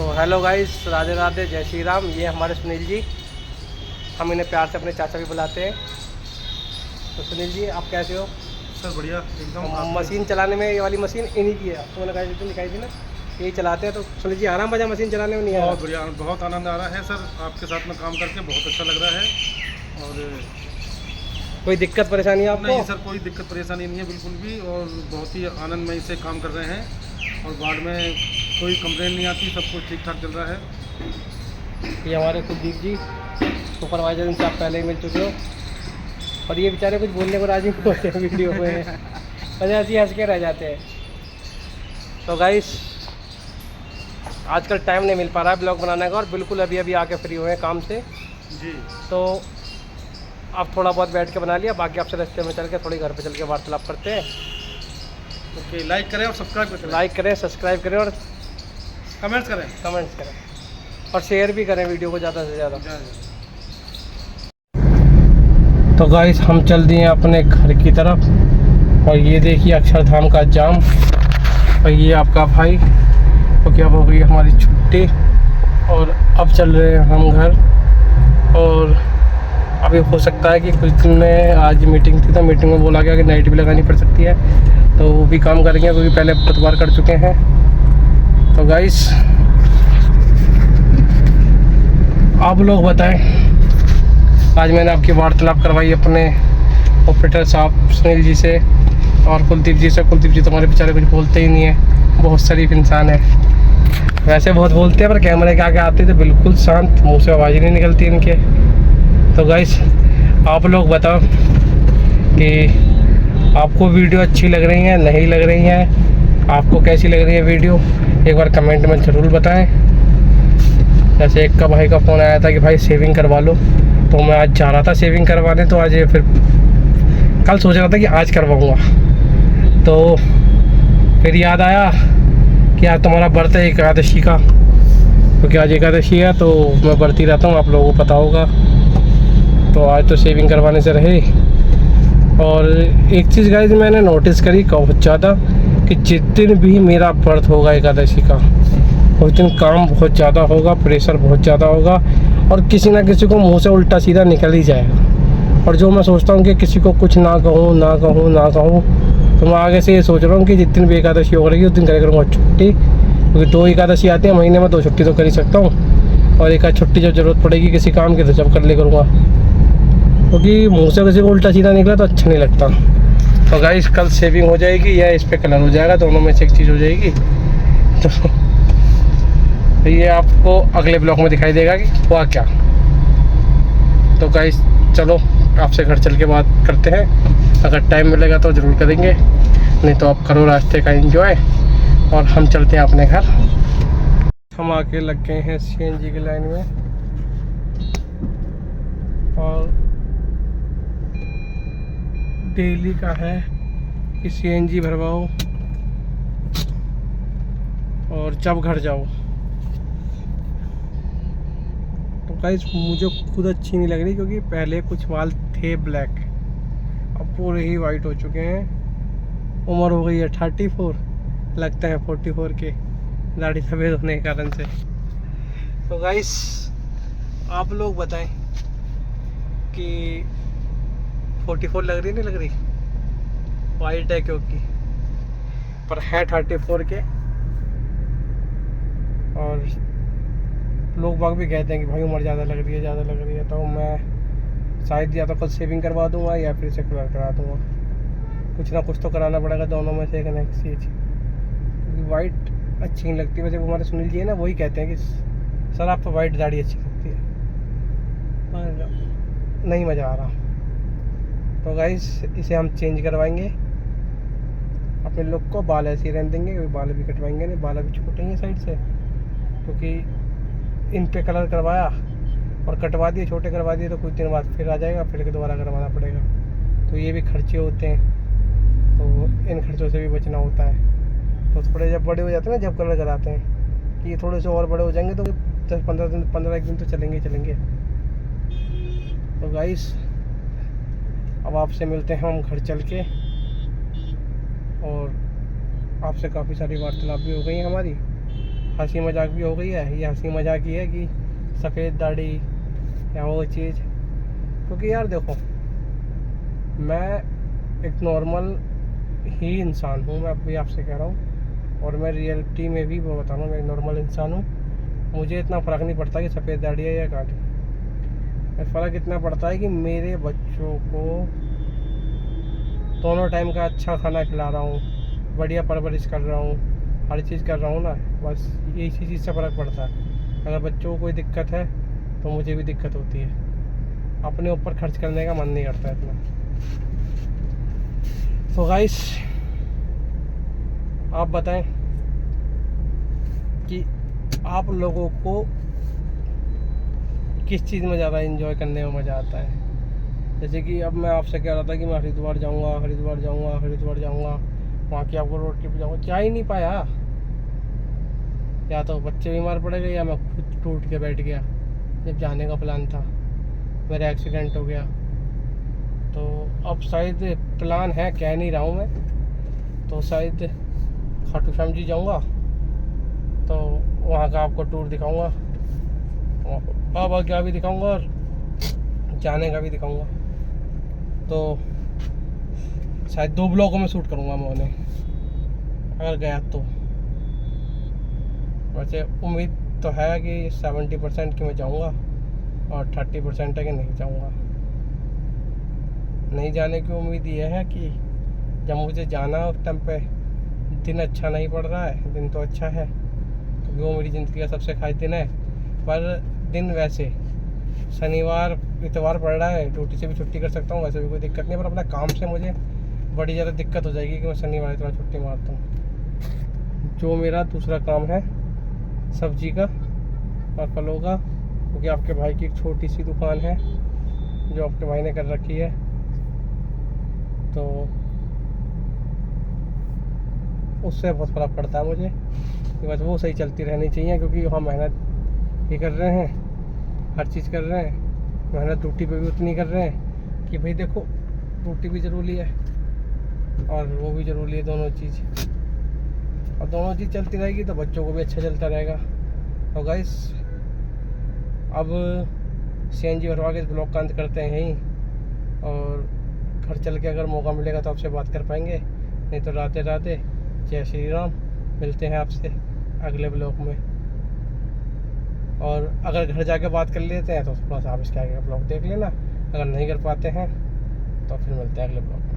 तो hello guys, Radhe Radhe, जय श्री राम। ये हमारे सुनील जी, हम इन्हें प्यार से अपने चाचा भी बुलाते हैं। तो सुनील जी, आप कैसे हो? सर बढ़िया एकदम। मशीन चलाने में ये वाली मशीन इन्हीं की है, तो मैंने कहा दिखाई थी ना, यही चलाते हैं। तो सुनील जी, आराम मजा मशीन चलाने में नहीं आ रहा? बहुत बढ़िया, बहुत आनंद आ रहा है सर, आपके साथ में काम करके बहुत अच्छा लग रहा है। और कोई दिक्कत परेशानी है आपको? नहीं सर, कोई दिक्कत परेशानी नहीं है बिल्कुल भी, और बहुत ही आनंदमय से काम कर रहे हैं और वार्ड में कोई कंप्लेन नहीं आती, सब कुछ ठीक ठाक चल रहा है। ये हमारे कुलदीप जी सुपरवाइजर, इनसे आप पहले ही मिल चुके हो, और ये बेचारे कुछ बोलने को राजी नहीं होते हैं वीडियो में, वजह ऐसे हंस के रह जाते हैं। तो गाइस, आजकल टाइम नहीं मिल पा रहा है ब्लॉग बनाने का, और बिल्कुल अभी अभी आके फ्री हुए हैं काम से जी। तो आप थोड़ा बहुत बैठ के बना लिया, बाकी आपसे रास्ते में चल के थोड़ी घर पे चल के वार्तालाप करते हैं। ओके, लाइक करें और सब्सक्राइब करें। लाइक करें, सब्सक्राइब करें और कमेंट्स करें। कमेंट्स करें, और शेयर भी करें वीडियो को ज़्यादा से ज़्यादा। तो गाइस, हम चल दिए अपने घर की तरफ, और ये देखिए अक्षरधाम का जाम, और ये आपका भाई, तो क्या हो गई हमारी छुट्टी, और अब चल रहे हैं हम घर। और अभी हो सकता है कि कुछ दिन में, आज मीटिंग थी तो मीटिंग में बोला गया कि नाइट भी लगानी पड़ सकती है, तो वो भी काम करेंगे क्योंकि पहले बहुत बार कर चुके हैं। तो गाइस, आप लोग बताएं, आज मैंने आपकी वार्तालाप करवाई अपने ऑपरेटर साहब सुनील जी से और कुलदीप जी से। कुलदीप जी तुम्हारे बेचारे कुछ बोलते ही नहीं है, बहुत शरीफ इंसान है, वैसे बहुत बोलते हैं पर कैमरे के आगे आते तो बिल्कुल शांत, मुंह से आवाज़ ही नहीं निकलती इनके। तो गाइस, आप लोग बताओ कि आपको वीडियो अच्छी लग रही है, नहीं लग रही है, आपको कैसी लग रही है वीडियो, एक बार कमेंट में ज़रूर बताएं। जैसे एक का भाई का फ़ोन आया था कि भाई सेविंग करवा लो, तो मैं आज जा रहा था सेविंग करवाने, तो आज फिर कल सोच रहा था कि आज करवाऊँगा, तो फिर याद आया कि आज तुम्हारा व्रत है एकादशी का, क्योंकि आज एकादशी है तो मैं व्रती रहता हूँ, आप लोगों को पता होगा। तो आज तो सेविंग करवाने से रहे। और एक चीज़ गाइस मैंने नोटिस करी बहुत ज़्यादा, कि जिस दिन भी मेरा व्रत होगा एकादशी का, उस दिन काम बहुत ज़्यादा होगा, प्रेशर बहुत ज़्यादा होगा, और किसी ना किसी को मुंह से उल्टा सीधा निकल ही जाएगा। और जो मैं सोचता हूँ कि किसी को कुछ ना कहूँ ना कहूँ ना कहूँ, तो मैं आगे से ये सोच रहा हूँ कि जिस दिन भी एकादशी हो रही है उस दिन करे करूँगा छुट्टी, क्योंकि 2 एकादशी आती है महीने में, 2 छुट्टी तो कर ही सकता हूँ, और एक आध छुट्टी जब ज़रूरत पड़ेगी किसी काम की तो जब कर ले करूँगा, क्योंकि मुँह से किसी को उल्टा सीधा निकला तो अच्छा नहीं लगता। तो गाइस, कल सेविंग हो जाएगी या इस पर कलर हो जाएगा, दोनों में से एक चीज़ हो जाएगी। तो ये आपको अगले ब्लॉग में दिखाई देगा कि हुआ क्या। तो गाइस चलो, आपसे घर चल के बात करते हैं, अगर टाइम मिलेगा तो ज़रूर करेंगे, नहीं तो आप करो रास्ते का एंजॉय, और हम चलते हैं अपने घर। हम आके लग गए हैं सीएनजी की लाइन में, और डेली का है कि सीएनजी भरवाओ और जब घर जाओ। तो गाइस, मुझे खुद अच्छी नहीं लग रही, क्योंकि पहले कुछ बाल थे ब्लैक, अब पूरे ही वाइट हो चुके हैं। उम्र हो गई है 34, लगता है 44 के, दाढ़ी सफ़ेद होने के कारण से। तो गाइस, आप लोग बताएं कि 44 लग रही नहीं लग रही? वाइट है क्योंकि, पर है 34 के। और लोग बाग भी कहते हैं कि भाई उम्र ज़्यादा लग रही है, ज़्यादा लग रही है, तो मैं शायद या तो कल सेविंग करवा दूंगा या फिर से कलर करा दूंगा, कुछ ना कुछ तो कराना पड़ेगा, दोनों में से एक ना एक चीज़, क्योंकि वाइट अच्छी नहीं लगती। वैसे हमारे सुनील जी है ना, वही कहते हैं कि सर आप तो वाइट दाढ़ी अच्छी लगती है, पर नहीं मज़ा आ रहा। तो गाइस, इसे हम चेंज करवाएंगे, अपने लुक को, बाल ऐसे ही रहने देंगे, क्योंकि बाल भी कटवाएंगे नहीं, बाल भी छोटे हैं साइड से, क्योंकि इन पे कलर करवाया और कटवा दिए, छोटे करवा दिए, तो कुछ दिन बाद फिर आ जाएगा, फिर दोबारा करवाना पड़ेगा, तो ये भी खर्चे होते हैं, तो इन खर्चों से भी बचना होता है। तो थोड़े जब बड़े हो जाते हैं ना, जब कलर कराते हैं, कि ये थोड़े से और बड़े हो जाएंगे तो 10-15 दिन तो चलेंगे ही चलेंगे। तो गाइस, अब आपसे मिलते हैं हम घर चल के, और आपसे काफ़ी सारी वार्तालाप भी हो गई हमारी। हंसी मजाक भी हो गई है। ये हंसी मजाक ही है कि सफ़ेद दाढ़ी या वो चीज़, क्योंकि यार देखो मैं एक नॉर्मल ही इंसान हूँ, मैं अभी आपसे कह रहा हूँ, और मैं रियलिटी में भी वो बता रहा हूँ, मैं नॉर्मल इंसान हूँ। मुझे इतना फ़र्क नहीं पड़ता कि सफ़ेद दाढ़ी है या काली, फ़र्क इतना पड़ता है कि मेरे बच्चों को दोनों टाइम का अच्छा खाना खिला रहा हूँ, बढ़िया परवरिश कर रहा हूँ, हर चीज़ कर रहा हूँ ना, बस यही चीज़ से फ़र्क पड़ता है। अगर बच्चों को कोई दिक्कत है तो मुझे भी दिक्कत होती है, अपने ऊपर खर्च करने का मन नहीं करता इतना। तो गाइस आप बताएं कि आप लोगों को किस चीज़ में ज़्यादा एंजॉय करने में मज़ा आता है। जैसे कि अब मैं आपसे कह रहा था कि मैं हरिद्वार जाऊंगा, वहाँ की आपको रोड ट्रिप जाऊंगा, जा ही नहीं पाया। या तो बच्चे बीमार पड़ गए या मैं खुद टूट के बैठ गया जब जाने का प्लान था, मेरा एक्सीडेंट हो गया। तो अब शायद प्लान है, कह नहीं रहा हूँ मैं, तो शायद खाटू श्याम जी जाऊँगा तो वहाँ का आपको टूर दिखाऊँगा, बाबा क्या भी दिखाऊँगा और जाने का भी दिखाऊँगा। तो शायद 2 ब्लॉगों में शूट करूँगा मैं उन्हें, अगर गया तो। वैसे उम्मीद तो है कि 70% कि मैं जाऊँगा और 30% है कि नहीं जाऊँगा। नहीं जाने की उम्मीद ये है कि जब मुझे जाना उस टाइम पे दिन अच्छा नहीं पड़ रहा है। दिन तो अच्छा है क्योंकि वो मेरी ज़िंदगी का सबसे खास दिन है, पर दिन वैसे शनिवार इतवार पड़ रहा है, ड्यूटी से भी छुट्टी कर सकता हूँ, वैसे भी कोई दिक्कत नहीं, पर अपना काम से मुझे बड़ी ज़्यादा दिक्कत हो जाएगी कि मैं शनिवार इतवार छुट्टी मारता हूँ। जो मेरा दूसरा काम है सब्जी का और फलों का, क्योंकि आपके भाई की एक छोटी सी दुकान है जो आपके भाई ने कर रखी है, तो उससे बहुत फ़र्क पड़ता है मुझे कि बस वो सही चलती रहनी चाहिए, क्योंकि वहाँ मेहनत भी कर रहे हैं, हर चीज़ कर रहे हैं, मेहनत ड्यूटी पे भी उतनी कर रहे हैं कि भाई देखो ड्यूटी भी ज़रूरी है और वो भी ज़रूरी है, दोनों चीज़। और दोनों चीज़ चलती रहेगी तो बच्चों को भी अच्छा चलता रहेगा। तो गाइस अब CNG भरवा के इस ब्लॉग का अंत करते हैं यहीं, और घर चल के अगर मौका मिलेगा तो आपसे बात कर पाएंगे, नहीं तो राधे राधे, जय श्री राम। मिलते हैं आपसे अगले ब्लॉग में, और अगर घर जाके बात कर लेते हैं तो थोड़ा सा आप इसके आगे का ब्लॉग देख लेना, अगर नहीं कर पाते हैं तो फिर मिलते हैं अगले ब्लॉग।